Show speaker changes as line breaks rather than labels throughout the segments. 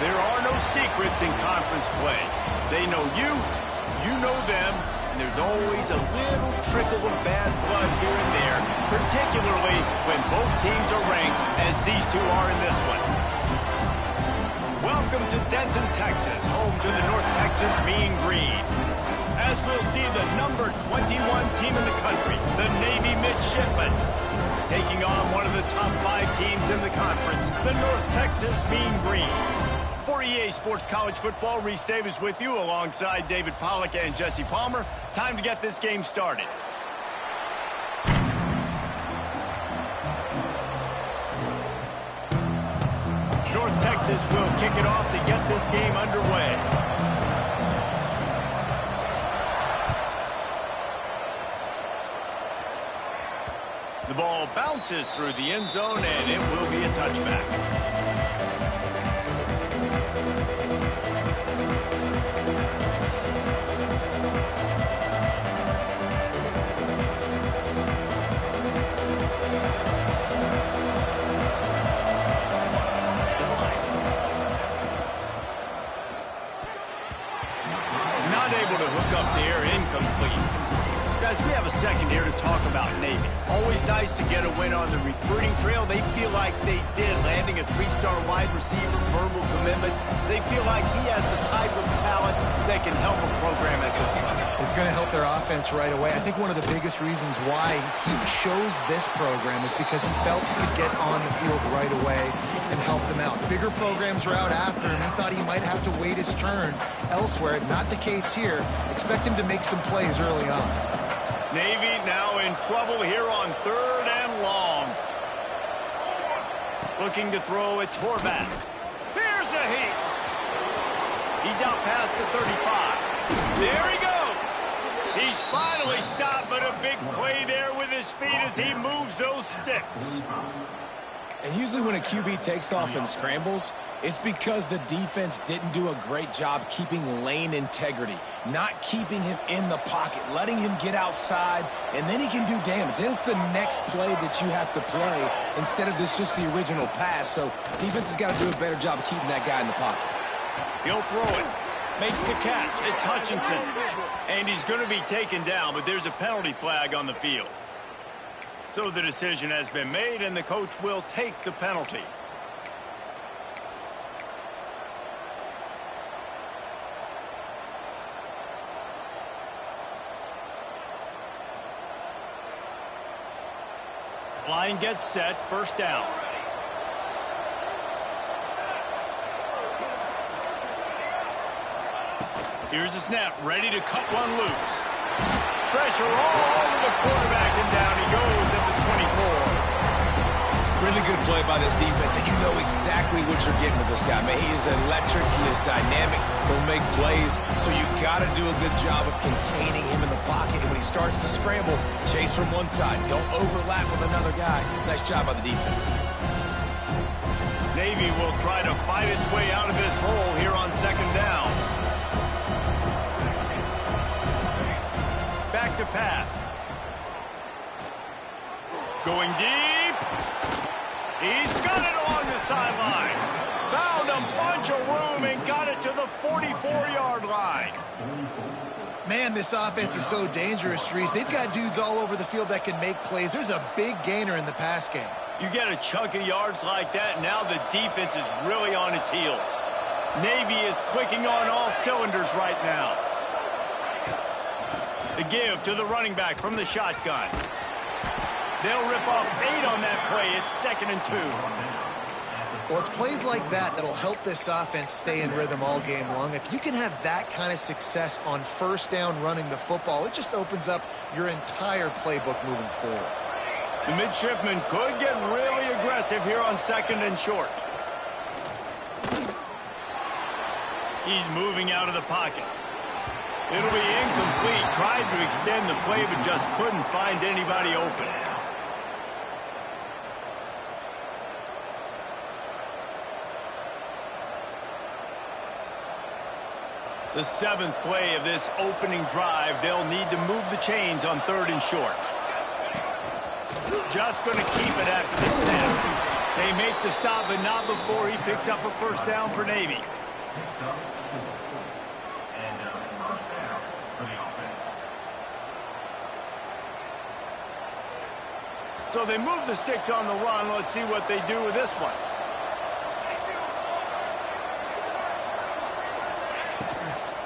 There are no secrets in conference play. They know you, you know them, and there's always a little trickle of bad blood here and there, particularly when both teams are ranked as these two are in this one. Welcome to Denton, Texas, home to the North Texas Mean Green. As we'll see the number 21 team in the country, the Navy Midshipmen, taking on one of the top 5 teams in the conference, the North Texas Mean Green. For EA Sports College Football, Reese Davis with you alongside David Pollack and Jesse Palmer. Time to get this game started. North Texas will kick it off to get this game underway. The ball bounces through the end zone, and it will be a touchback. We have a second here to talk about Navy. Always nice to get a win on the recruiting trail. They feel like they did, landing a 3-star wide receiver, verbal commitment. They feel like he has the type of talent that can help a program at this level.
It's going to help their offense right away. I think one of the biggest reasons why he chose this program is because he felt he could get on the field right away and help them out. Bigger programs are out after him. He thought he might have to wait his turn elsewhere. Not the case here. Expect him to make some plays early on.
Navy now in trouble here on 3rd and long. Looking to throw, it's Horvath. Here's a heat. He's out past the 35. There he goes. He's finally stopped, but a big play there with his feet as he moves those sticks.
And usually when a QB takes off and scrambles, it's because the defense didn't do a great job keeping lane integrity, not keeping him in the pocket, letting him get outside, and then he can do damage. Then it's the next play that you have to play instead of this just the original pass. So defense has got to do a better job of keeping that guy in the pocket.
He'll throw it. Makes the catch. It's Hutchinson. And he's going to be taken down, but there's a penalty flag on the field. So the decision has been made, and the coach will take the penalty. Line gets set, 1st down. Here's the snap, ready to cut one loose. Pressure all over the quarterback, and down he goes at the 24.
Really good play by this defense, and you know exactly what you're getting with this guy. Man, he is electric, he is dynamic, he'll make plays, so you got to do a good job of containing him in the pocket. And when he starts to scramble, chase from one side. Don't overlap with another guy. Nice job by the defense.
Navy will try to fight its way out of this hole here on 2nd down. Back to pass. Going deep. He's got it along the sideline. Found a bunch of room and got it to the 44-yard line.
Man, this offense is so dangerous, Reese. They've got dudes all over the field that can make plays. There's a big gainer in the pass game.
You get a chunk of yards like that, now the defense is really on its heels. Navy is clicking on all cylinders right now. The give to the running back from the shotgun. They'll rip off 8 on that play. It's 2nd and 2.
Well, it's plays like that that'll help this offense stay in rhythm all game long. If you can have that kind of success on 1st down running the football, it just opens up your entire playbook moving forward.
The midshipmen could get really aggressive here on 2nd and short. He's moving out of the pocket. It'll be incomplete. Tried to extend the play, but just couldn't find anybody open. The 7th play of this opening drive, they'll need to move the chains on 3rd and short. Just going to keep it after the snap. They make the stop, but not before he picks up a first down for Navy. So they move the sticks on the run. Let's see what they do with this one.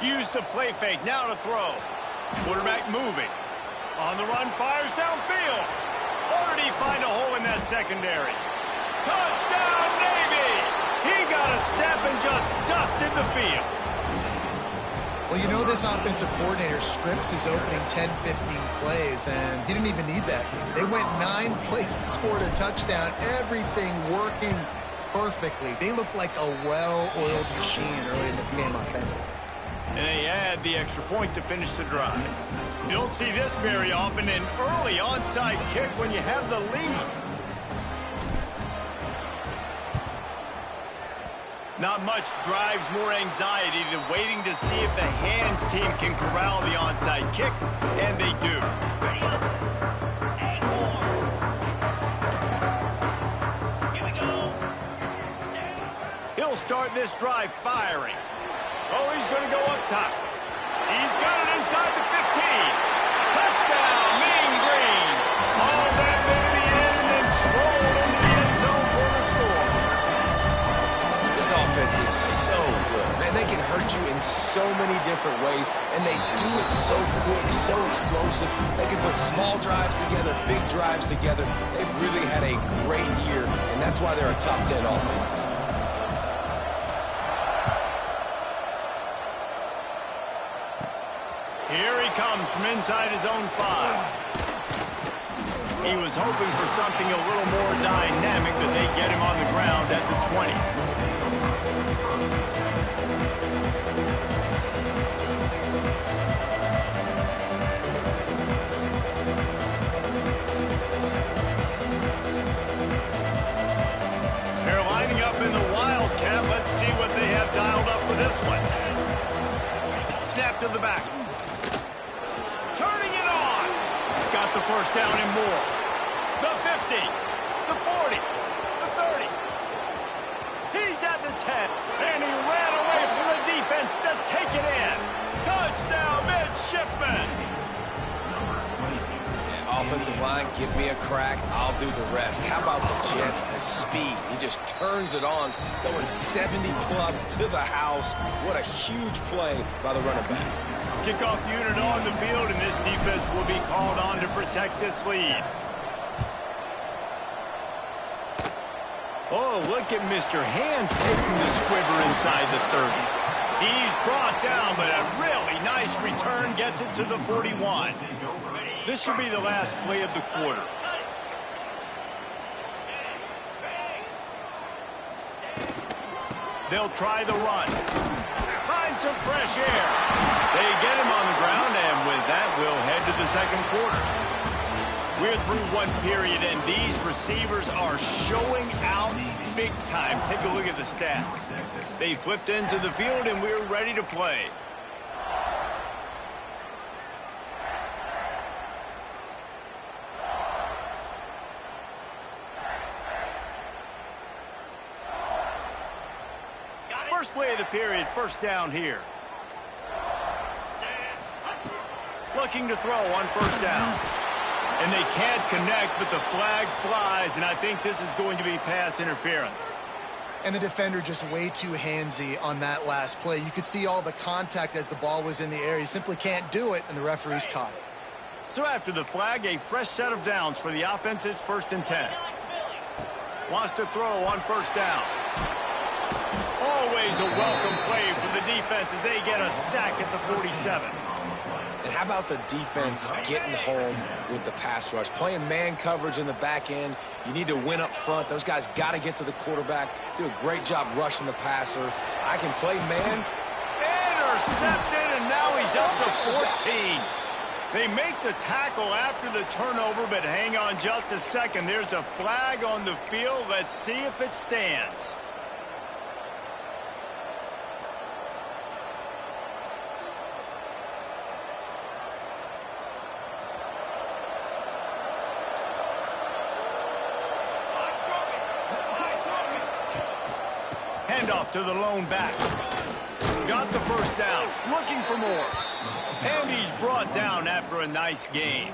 Use the play fake. Now to throw. Quarterback moving. On the run, fires downfield. Or did he find a hole in that secondary? Touchdown, Navy! He got a step and just dusted the field.
Well, you know this offensive coordinator scripts his opening 10, 15 plays, and he didn't even need that. They went 9 plays and scored a touchdown. Everything working perfectly. They looked like a well-oiled machine early in this game offensively.
And they add the extra point to finish the drive. You don't see this very often, an early onside kick when you have the lead. Not much drives more anxiety than waiting to see if the hands team can corral the onside kick, and they do. He'll start this drive firing. Oh, he's going to go up top. He's got it inside the 15. Touchdown, Mean Green. All that bit of the end and then strolled into the end zone for the score.
This offense is so good. Man, they can hurt you in so many different ways, and they do it so quick, so explosive. They can put small drives together, big drives together. They've really had a great year, and that's why they're a top 10 offense.
Here he comes from inside his own 5. He was hoping for something a little more dynamic, but they get him on the ground at the 20. They're lining up in the Wildcat. Let's see what they have dialed up for this one. Snap to the back. Turning it on. Got the first down and more. The 50. The 40. The 30. He's at the 10. And he ran away from the defense to take it in. Touchdown, Midshipman.
Offensive line, give me a crack, I'll do the rest. How about the Jets, the speed? He just turns it on, going 70-plus to the house. What a huge play by the running back.
Kickoff unit on the field, and this defense will be called on to protect this lead. Oh, look at Mr. Hands taking the squibber inside the 30. He's brought down, but a really nice return gets it to the 41. This should be the last play of the quarter. They'll try the run. Find some fresh air. They get him on the ground, and with that, we'll head to the second quarter. We're through one period, and these receivers are showing out big time. Take a look at the stats. They flipped into the field, and we're ready to play. First play of the period, first down here. Looking to throw on first down. And they can't connect, but the flag flies, and I think this is going to be pass interference.
And the defender just way too handsy on that last play. You could see all the contact as the ball was in the air. He simply can't do it, and the referees caught it.
So after the flag, a fresh set of downs for the offense. It's 1st and 10. Wants to throw on first down. Always a welcome play for the defense as they get a sack at the 47.
And how about the defense getting home with the pass rush? Playing man coverage in the back end. You need to win up front. Those guys got to get to the quarterback. Do a great job rushing the passer. I can play man.
Intercepted, and now he's up to 14. They make the tackle after the turnover, but hang on just a second. There's a flag on the field. Let's see if it stands. Handoff to the lone back. Got the first down. Looking for more. And he's brought down after a nice gain.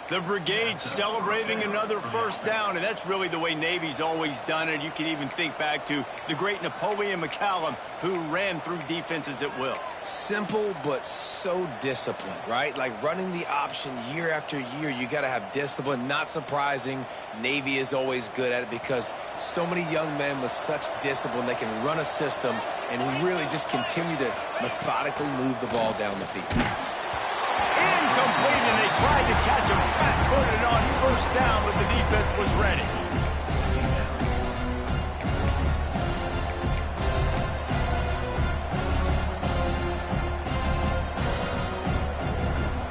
The brigade celebrating another first down, and that's really the way Navy's always done it. You can even think back to the great Napoleon McCallum, who ran through defenses at will.
Simple, but so disciplined, right? Like running the option year after year, you got to have discipline. Not surprising, Navy is always good at it because so many young men with such discipline, they can run a system and really just continue to methodically move the ball down the field.
Incomplete, and they tried to catch him flat-footed on first down, but the defense was ready.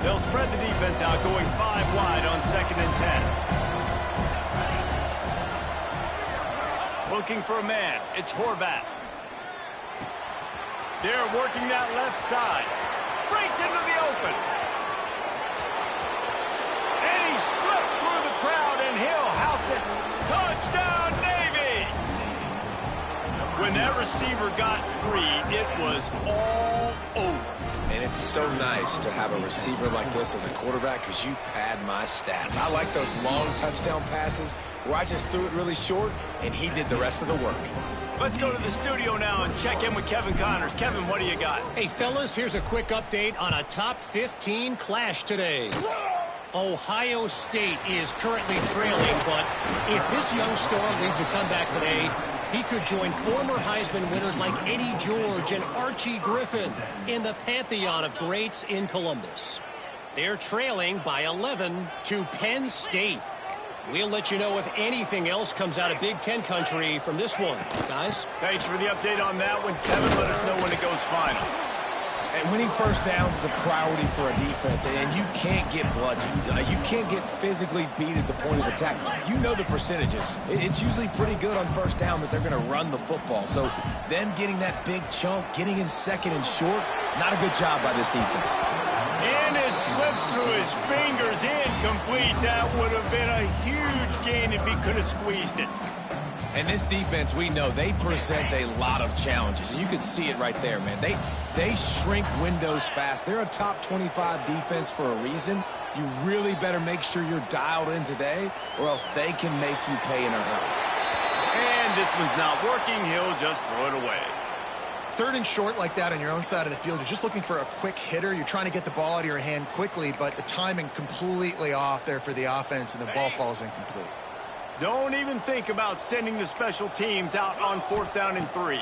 They'll spread the defense out, going 5 wide on 2nd and 10. Looking for a man. It's Horvat. They're working that left side. Breaks into the open. And he slipped through the crowd, and he'll house it. Touchdown, Navy! When that receiver got free, it was all over.
And it's so nice to have a receiver like this as a quarterback because you pad my stats. I like those long touchdown passes where I just threw it really short, and he did the rest of the work.
Let's go to the studio now and check in with Kevin Connors. Kevin, what do you got?
Hey, fellas, here's a quick update on a top 15 clash today. Ohio State is currently trailing, but if this young star leads a comeback today, he could join former Heisman winners like Eddie George and Archie Griffin in the pantheon of greats in Columbus. They're trailing by 11 to Penn State. We'll let you know if anything else comes out of Big Ten country from this one, guys.
Thanks for the update on that one, Kevin. Let us know when it goes final.
And winning first downs is a priority for a defense, and you can't get bludgeoned. You can't get physically beat at the point of attack. You know the percentages. It's usually pretty good on first down that they're going to run the football. So them getting that big chunk, getting in 2nd and short, not a good job by this defense.
And it slips through his fingers, incomplete. That would have been a huge gain if he could have squeezed it.
And this defense, we know, they present a lot of challenges. And you can see it right there, man. They shrink windows fast. They're a top 25 defense for a reason. You really better make sure you're dialed in today, or else they can make you pay in a hurry.
And this one's not working. He'll just throw it away.
3rd and short like that on your own side of the field, you're just looking for a quick hitter. You're trying to get the ball out of your hand quickly, but the timing completely off there for the offense, and the ball falls incomplete.
Don't even think about sending the special teams out on 4th down and 3.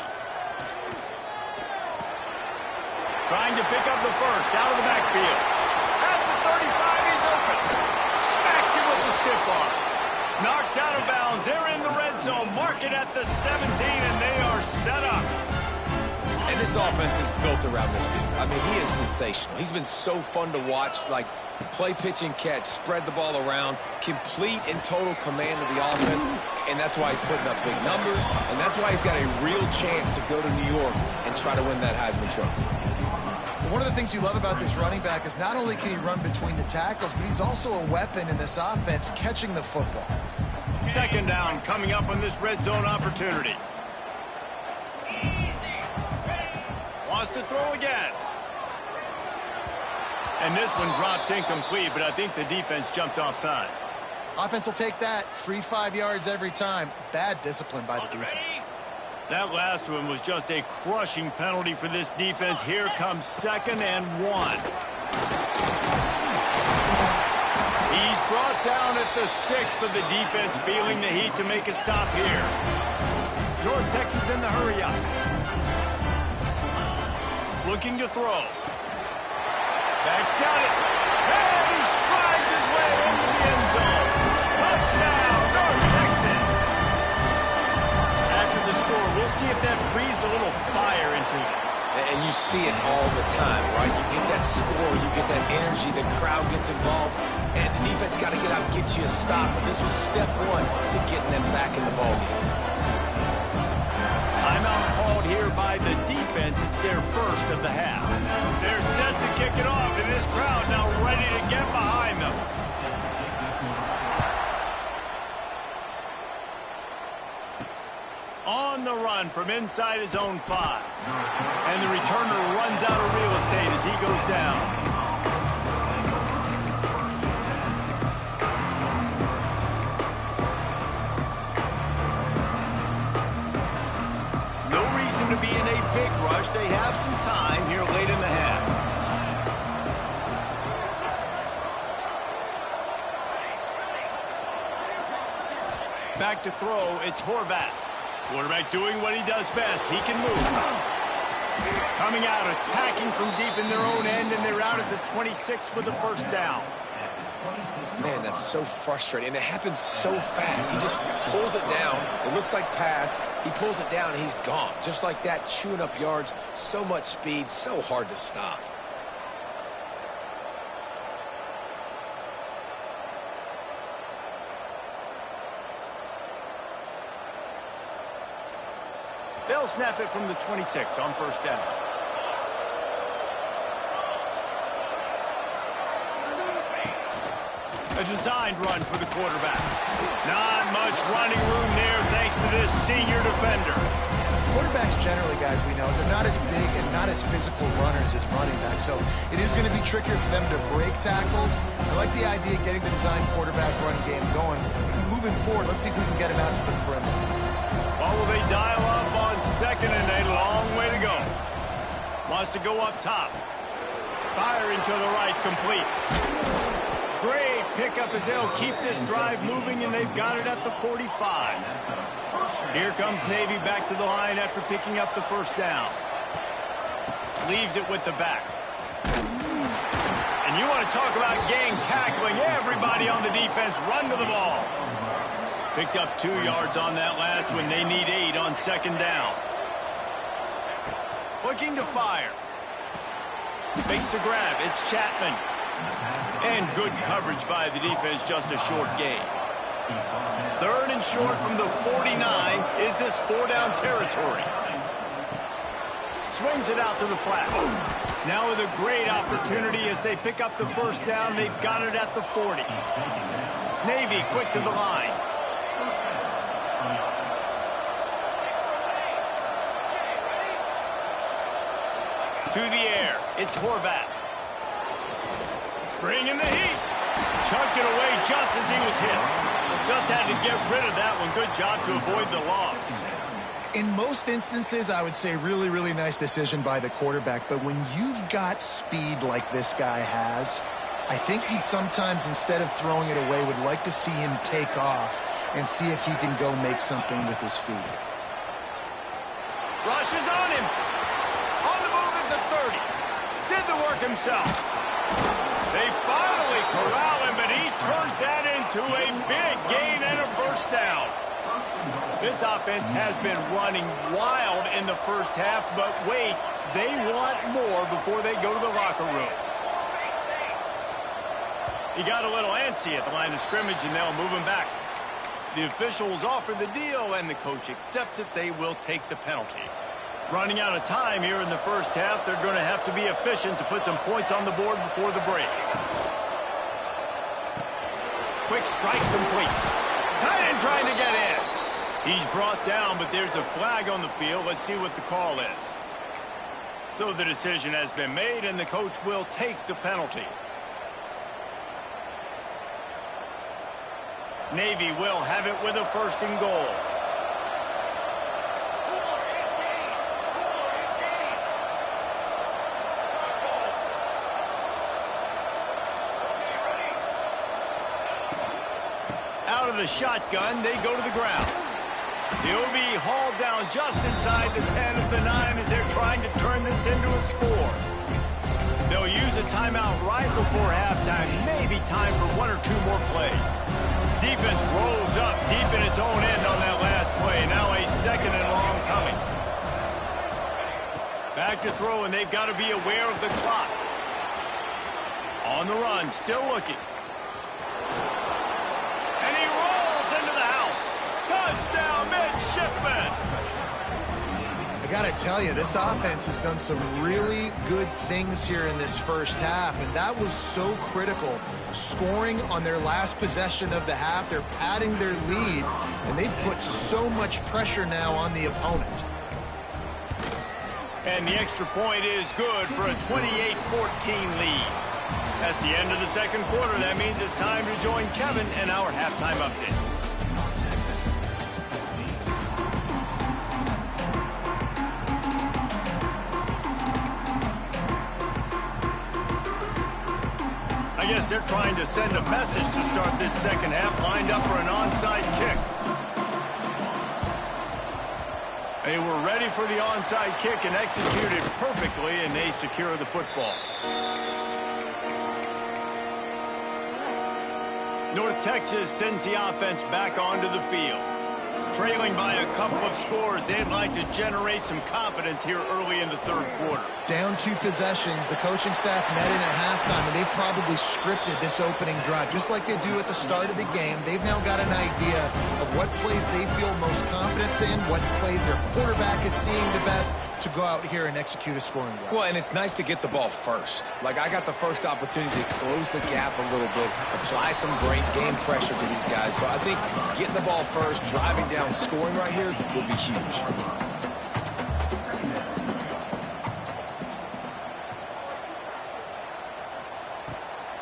Trying to pick up the first out of the backfield. At the 35, he's open. Smacks him with the stiff arm. Knocked out of bounds. They're in the red zone. Mark it at the 17, and they are set up.
And this offense is built around this dude. I mean, he is sensational. He's been so fun to watch, like play, pitch, and catch, spread the ball around, complete and total command of the offense, and that's why he's putting up big numbers, and that's why he's got a real chance to go to New York and try to win that Heisman Trophy.
One of the things you love about this running back is not only can he run between the tackles, but he's also a weapon in this offense, catching the football.
2nd down coming up on this red zone opportunity. Wants to throw again. And this one drops incomplete, but I think the defense jumped offside.
Offense will take that. Free 5 yards every time. Bad discipline by the defense.
That last one was just a crushing penalty for this defense. Here comes 2nd and 1. He's brought down at the 6, but the defense feeling the heat to make a stop here. North Texas in the hurry up. Looking to throw. Back's got it. And he strides his way into the end zone. Touchdown, North Texas. After the score, we'll see if that breathes a little fire into it.
And you see it all the time, right? You get that score, you get that energy, the crowd gets involved, and the defense got to get out and get you a stop. But this was step 1 to getting them back in the ballgame.
Timeout called here by the defense. It's their first of the half. They're set to kick it off, and this crowd now ready to get behind them. On on the run from inside his own 5. And the returner runs out of real estate as he goes down. To be in a big rush. They have some time here late in the half. Back to throw, it's Horvat. Quarterback doing what he does best. He can move. Coming out, attacking from deep in their own end, and they're out at the 26 with the first down.
Man, that's so frustrating, and it happens so fast. He just pulls it down. It looks like pass. He pulls it down, and he's gone. Just like that, chewing up yards. So much speed, so hard to stop.
They'll snap it from the 26 on first down. A designed run for the quarterback. Not much running room there thanks to this senior defender.
Quarterbacks generally, guys, we know, they're not as big and not as physical runners as running backs, so it is going to be trickier for them to break tackles. I like the idea of getting the designed quarterback run game going. Moving forward, let's see if we can get him out to the perimeter.
Well, will they dial up on second and a long way to go? Wants to go up top. Firing to the right, complete. Great pickup as they'll keep this drive moving, and they've got it at the 45. Here comes Navy back to the line after picking up the first down. Leaves it with the back. And you want to talk about gang tackling. Everybody on the defense run to the ball. Picked up 2 yards on that last one. They need 8 on second down. Looking to fire. Makes the grab. It's Chapman. And good coverage by the defense, just a short gain. 3rd and short from the 49. Is this 4-down territory? Swings it out to the flat. Now with a great opportunity as they pick up the first down. They've got it at the 40. Navy quick to the line. To the air. It's Horvat. Bringing the heat. Chucked it away just as he was hit. Just had to get rid of that one. Good job to avoid the loss.
In most instances, I would say really, really nice decision by the quarterback. But when you've got speed like this guy has, I think he'd sometimes, instead of throwing it away, would like to see him take off and see if he can go make something with his feet.
Rushes on him. On the move at the 30. Did the work himself. They finally corral him, but he turns that into a big gain and a first down. This offense has been running wild in the first half, but wait, they want more before they go to the locker room. He got a little antsy at the line of scrimmage, and they'll move him back. The officials offer the deal, and the coach accepts it. They will take the penalty. Running out of time here in the first half, they're going to have to be efficient to put some points on the board before the break. Quick strike complete. Tight end trying to get in. He's brought down, but there's a flag on the field. Let's see what the call is. So the decision has been made, and the coach will take the penalty. Navy will have it with a 1st and goal. Out of the shotgun, they go to the ground. He'll be hauled down just inside the 10 at the 9 as they're trying to turn this into a score. They'll use a timeout right before halftime. Maybe time for 1 or 2 more plays. Defense rolls up deep in its own end on that last play. Now a 2nd and long coming. Back to throw, and they've got to be aware of the clock. On the run, still looking. Touchdown, Midshipman!
got to tell you, this offense has done some really good things here in this first half, and that was so critical. Scoring on their last possession of the half, they're padding their lead, and they've put so much pressure now on the opponent.
And the extra point is good for a 28-14 lead. That's the end of the second quarter. That means it's time to join Kevin and our halftime update. I guess they're trying to send a message to start this second half, lined up for an onside kick. They were ready for the onside kick and executed perfectly, and they secure the football. North Texas sends the offense back onto the field. Trailing by a couple of scores, they'd like to generate some confidence here early in the third quarter.
Down 2 possessions, the coaching staff met in at halftime, and they've probably scripted this opening drive. Just like they do at the start of the game, they've now got an idea of what plays they feel most confident in, what plays their quarterback is seeing the best to go out here and execute a scoring drive.
Well, and it's nice to get the ball first. Like, I got the first opportunity to close the gap a little bit, apply some great game pressure to these guys. So I think getting the ball first, driving down, scoring right here will be huge.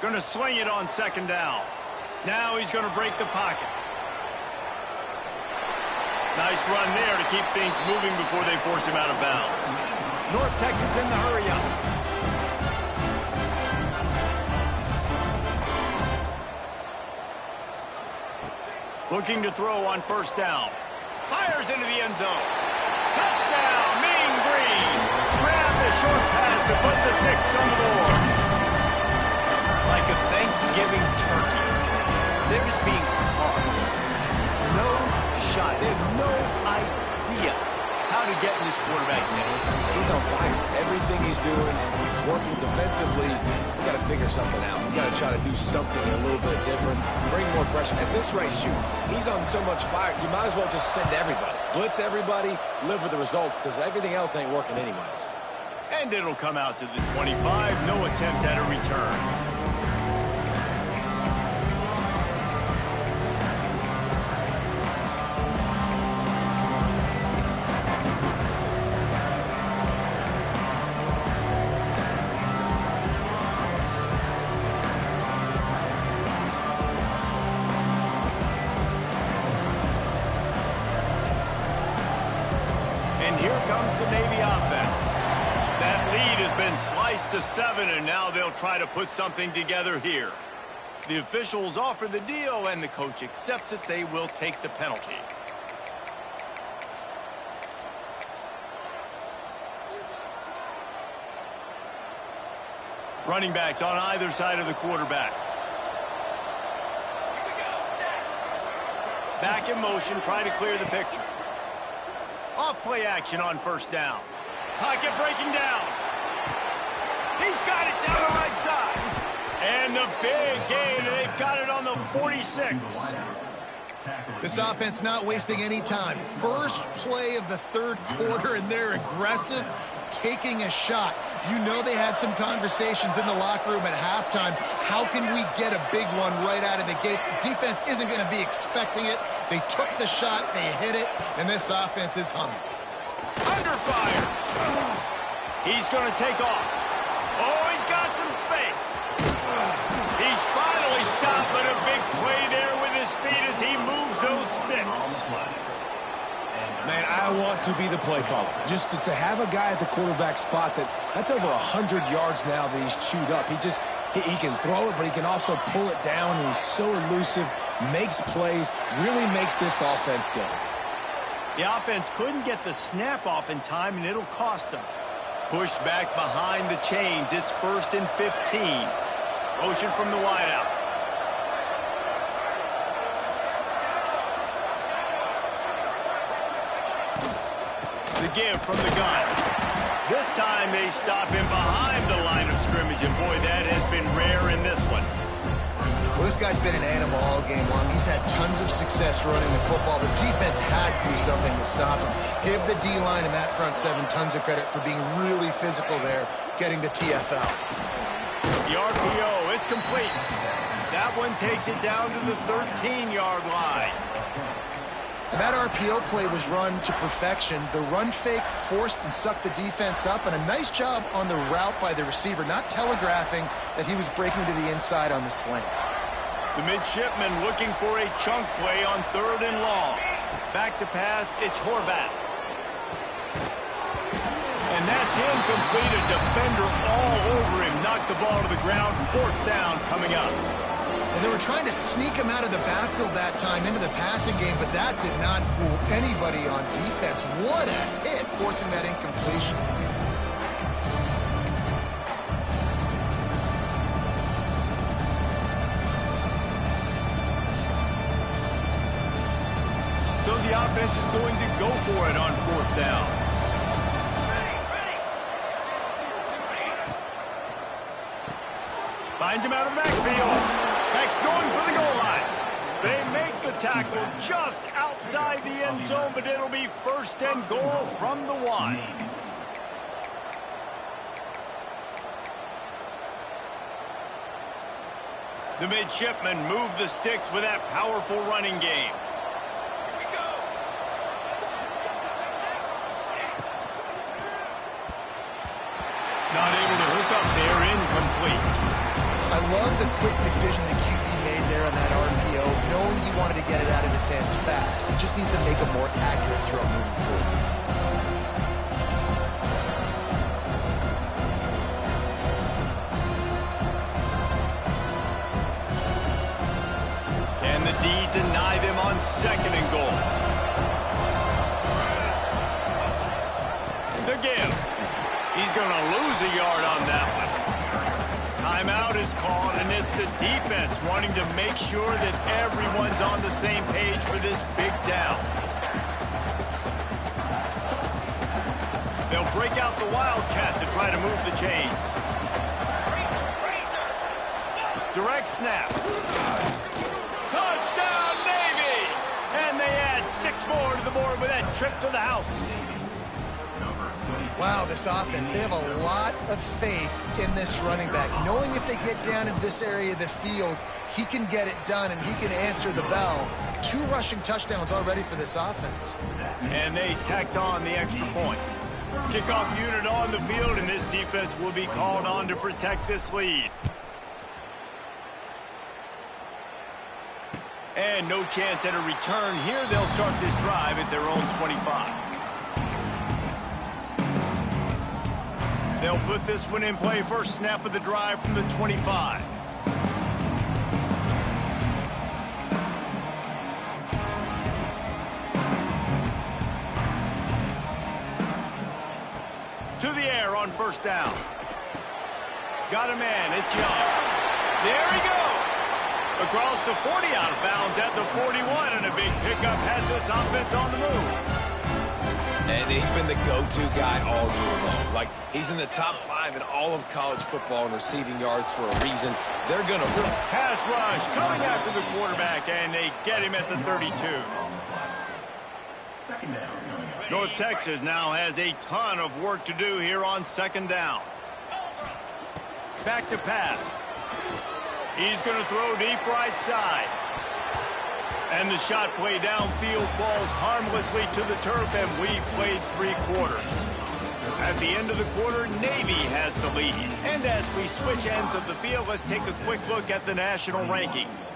Going to swing it on second down. Now he's going to break the pocket. Nice run there to keep things moving before they force him out of bounds. North Texas in the hurry up. Looking to throw on first down. Fires into the end zone. Touchdown, Mean Green. Grab the short pass to put the 6 on the board. Like a Thanksgiving turkey. They're just being caught. No shot. They have no idea how to get in this quarterback's head.
He's on fire. Everything he's doing, he's working defensively. We got to figure something out. We got to try to do something a little bit different. Bring more pressure. At this rate, shoot, he's on so much fire, you might as well just send everybody. Blitz everybody, live with the results, because everything else ain't working anyways.
And it'll come out to the 25. No attempt at a return. And here comes the Navy offense. That lead has been sliced to 7, and now they'll try to put something together here. The officials offer the deal, and the coach accepts it. They will take the penalty. Running backs on either side of the quarterback. Back in motion, try to clear the picture. Off-play action on first down. Pocket breaking down. He's got it down the right side. And the big gain, and they've got it on the 46.
This offense not wasting any time. First play of the third quarter, and they're aggressive, taking a shot. You know they had some conversations in the locker room at halftime. How can we get a big one right out of the gate? The defense isn't going to be expecting it. They took the shot, they hit it, and this offense is humming.
Under fire. He's going to take off. Oh, he's got some space. He's finally stopped, but a big play there with his speed as he moves those sticks.
Man, I want to be the play caller. Just to have a guy at the quarterback spot that's over 100 yards now that he's chewed up. He can throw it, but he can also pull it down, and he's so elusive, makes plays, really makes this offense go.
The offense couldn't get the snap off in time, and it'll cost them. Pushed back behind the chains. It's 1st and 15. Motion from the wideout. The give from the gun. This time they stop him behind the line of scrimmage, and boy, that has been rare in this one.
Well, this guy's been an animal all game long. He's had tons of success running the football. The defense had to do something to stop him. Give the D-line and that front seven tons of credit for being really physical there, getting the TFL.
The RPO, it's complete. That one takes it down to the 13-yard line.
And that RPO play was run to perfection. The run fake forced and sucked the defense up, and a nice job on the route by the receiver, not telegraphing that he was breaking to the inside on the slant.
The midshipman looking for a chunk play on 3rd and long. Back to pass, it's Horvat. And that's incomplete. A defender all over him. Knocked the ball to the ground. 4th down coming up.
And they were trying to sneak him out of the backfield that time into the passing game, but that did not fool anybody on defense. What a hit, forcing that incompletion.
So the offense is going to go for it on 4th down. Finds him out of the backfield. Max going for the goal line. They make the tackle just outside the end zone, but it'll be 1st and goal from the 1. The midshipmen move the sticks with that powerful running game. Not able to hook up there, incomplete.
I love the quick decision the QB made there on that RPO, knowing he wanted to get it out of his hands fast. He just needs to make a more accurate throw moving forward.
Can the D deny them on 2nd and goal? The give. He's going to lose a yard on that one. Timeout is called, and it's the defense wanting to make sure that everyone's on the same page for this big down. They'll break out the Wildcat to try to move the chains. Direct snap. Touchdown, Navy! And they add 6 more to the board with that trip to the house.
Wow, this offense, they have a lot of faith in this running back. Knowing if they get down in this area of the field, he can get it done and he can answer the bell. 2 rushing touchdowns already for this offense.
And they tacked on the extra point. Kickoff unit on the field, and this defense will be called on to protect this lead. And no chance at a return here. They'll start this drive at their own 25. They'll put this one in play. First snap of the drive from the 25. To the air on 1st down. Got a man. It's Young. There he goes. Across the 40, out of bounds at the 41, and a big pickup has this offense on the move.
And he's been the go-to guy all year long. Like, he's in the top 5 in all of college football in receiving yards for a reason. They're going to...
Pass rush coming after the quarterback, and they get him at the 32. North Texas now has a ton of work to do here on 2nd down. Back to pass. He's going to throw deep right side. And the shot play downfield falls harmlessly to the turf, and we've played 3 quarters. At the end of the quarter, Navy has the lead. And as we switch ends of the field, let's take a quick look at the national rankings.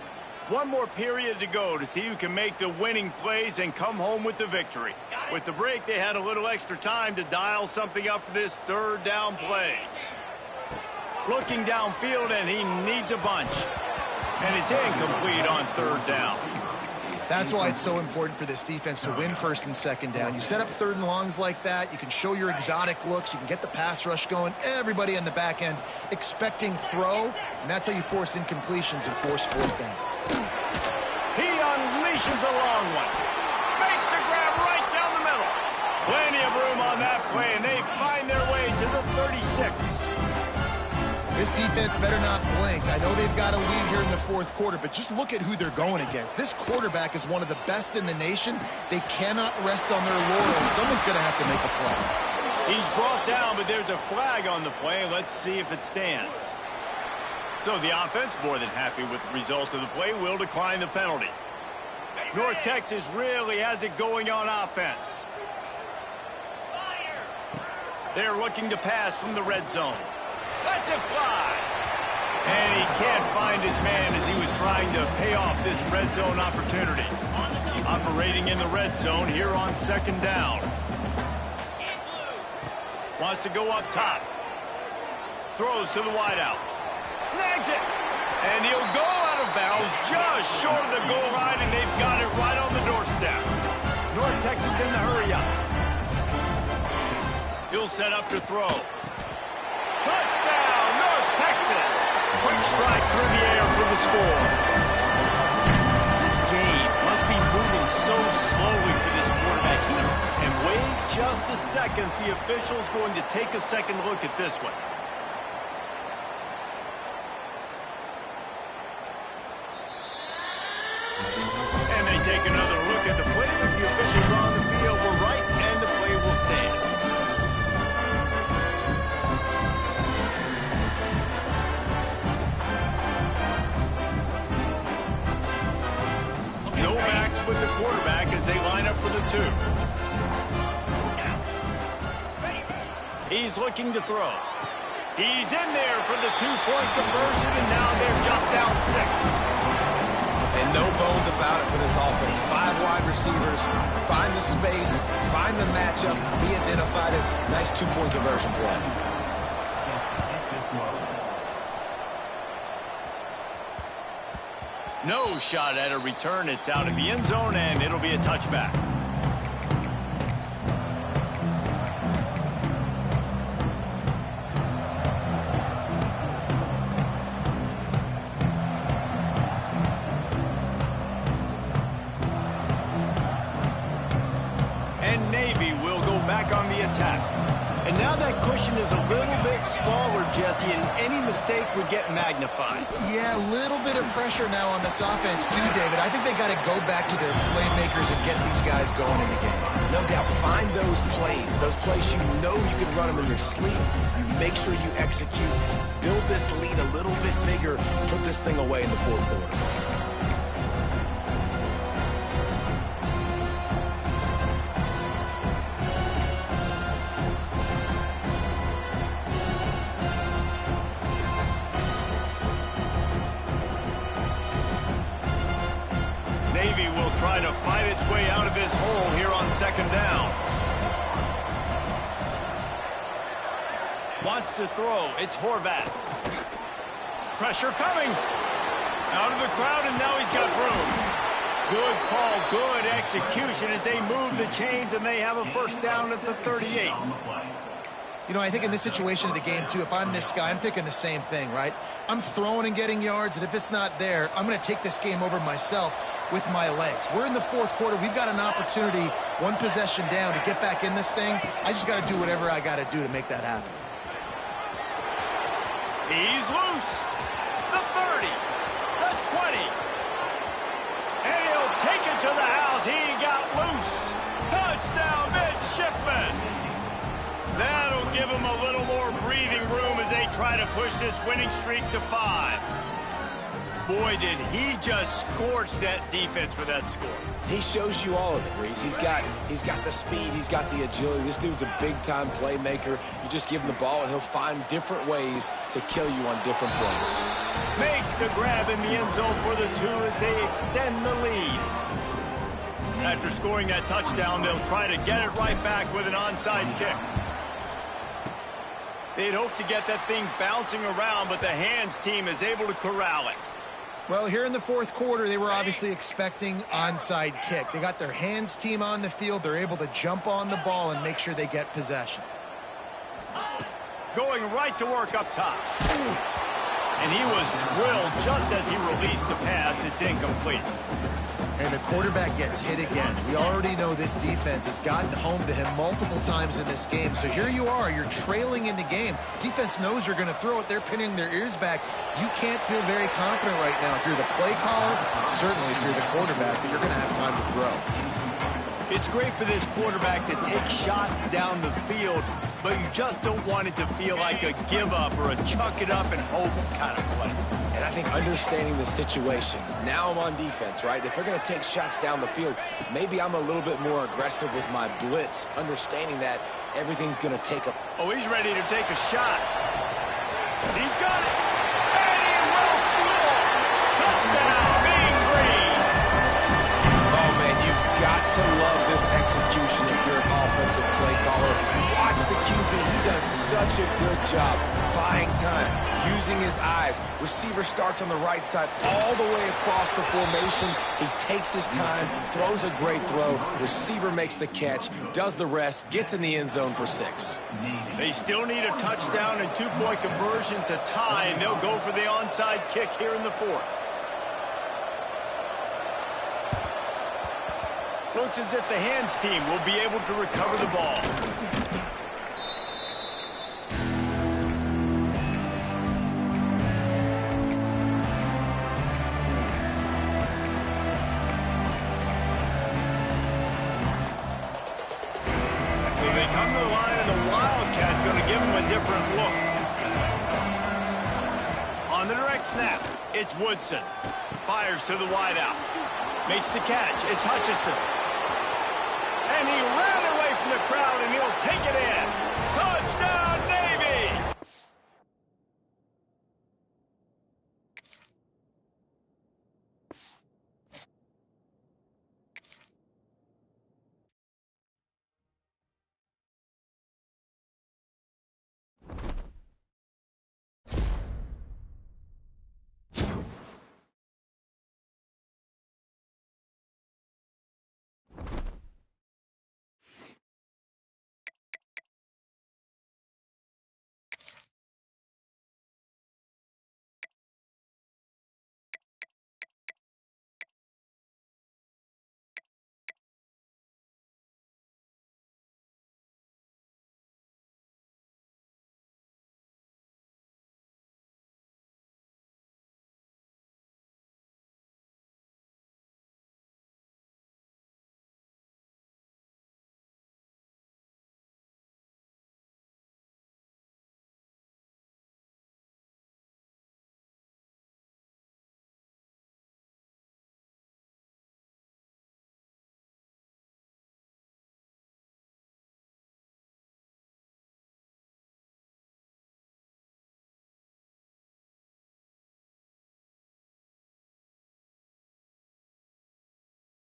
One more period to go to see who can make the winning plays and come home with the victory. With the break, they had a little extra time to dial something up for this 3rd down play. Looking downfield, and he needs a bunch. And it's incomplete on 3rd down.
That's why it's so important for this defense to win 1st and 2nd down. You set up 3rd and longs like that. You can show your exotic looks. You can get the pass rush going. Everybody on the back end expecting throw, and that's how you force incompletions and force 4th downs.
He unleashes a long one. Makes a grab right down the middle. Plenty of room on that play, and they find their way to the 36.
This defense better not blink. I know they've got a lead here in the the fourth quarter, but just look at who they're going against. This quarterback is one of the best in the nation. They cannot rest on their laurels. Someone's going to have to make a play.
He's brought down, but there's a flag on the play. Let's see if it stands. So the offense, more than happy with the result of the play, will decline the penalty. North Texas really has it going on offense. They're looking to pass from the red zone. Let's it fly. And he can't find his man as he was trying to pay off this red zone opportunity. Operating in the red zone here on second down. Wants to go up top. Throws to the wideout. Snags it. And he'll go out of bounds just short of the goal line, and they've got it right on the doorstep. North Texas in the hurry up. He'll set up to throw. Touchdown, North Texas. Quick strike through the air for the score. This game must be moving so slowly for this quarterback. And wait just a second. The official's going to take a second look at this one. And they take another look at the play, but the officials on the field were right, and the play will stand. No backs with the quarterback as they line up for the 2. He's looking to throw. He's in there for the 2-point conversion, and now they're just down 6.
And no bones about it for this offense. 5 wide receivers, find the space, find the matchup. He identified it. Nice 2-point conversion play.
No shot at a return. It's out of the end zone, and it'll be a touchback. And now that cushion is a little bit smaller, Jesse, and any mistake would get magnified.
Yeah, a little bit of pressure now on this offense too, David. I think they got to go back to their playmakers and get these guys going in the game.
No doubt, find those plays you know you can run them in your sleep. You make sure you execute, build this lead a little bit bigger, put this thing away in the fourth quarter.
Navy will try to fight its way out of this hole here on second down. Wants to throw. It's Horvat. Pressure coming. Out of the crowd, and now he's got room. Good call, good execution as they move the chains, and they have a first down at the 38.
You know, I think in this situation of the game, too, if I'm this guy, I'm thinking the same thing, right? I'm throwing and getting yards, and if it's not there, I'm going to take this game over myself with my legs. We're in the fourth quarter. We've got an opportunity, one possession down, to get back in this thing. I just got to do whatever I got to do to make that happen.
He's loose. The 30. The 20. And he'll take it to the house. He got loose. Touchdown, midshipman. That'll give him a little more breathing room as they try to push this winning streak to 5. Boy, did he just scorch that defense for that score.
He shows you all of it, Reese. He's got the speed, he's got the agility. This dude's a big-time playmaker. You just give him the ball, and he'll find different ways to kill you on different plays.
Makes the grab in the end zone for the 2 as they extend the lead. After scoring that touchdown, they'll try to get it right back with an onside kick. They'd hope to get that thing bouncing around, but the hands team is able to corral it.
Well, here in the fourth quarter, they were obviously expecting onside kick. They got their hands team on the field. They're able to jump on the ball and make sure they get possession.
Going right to work up top. And he was drilled just as he released the pass. It's incomplete.
And the quarterback gets hit again. We already know this defense has gotten home to him multiple times in this game. So here you are, you're trailing in the game. Defense knows you're going to throw it. They're pinning their ears back. You can't feel very confident right now if you're the play caller, certainly if you're the quarterback, that you're going to have time to throw.
It's great for this quarterback to take shots down the field, but you just don't want it to feel like a give up or a chuck it up and hope kind of play.
And I think understanding the situation, now I'm on defense, right? If they're going to take shots down the field, maybe I'm a little bit more aggressive with my blitz, understanding that everything's going to take a...
Oh, he's ready to take a shot. He's got it. And he will score. Touchdown, Mean Green.
Oh, man, you've got to love this execution if you're an offensive play caller. Watch the QB. He does such a good job buying time, using his eyes. Receiver starts on the right side all the way across the formation. He takes his time, throws a great throw. Receiver makes the catch, does the rest, gets in the end zone for 6.
They still need a touchdown and two-point conversion to tie, and they'll go for the onside kick here in the 4th. Looks as if the hands team will be able to recover the ball. So they come to the line, and the Wildcat going to give them a different look. On the direct snap, it's Woodson. Fires to the wideout. Makes the catch. It's Hutchinson. And he ran away from the crowd, and he'll take it in.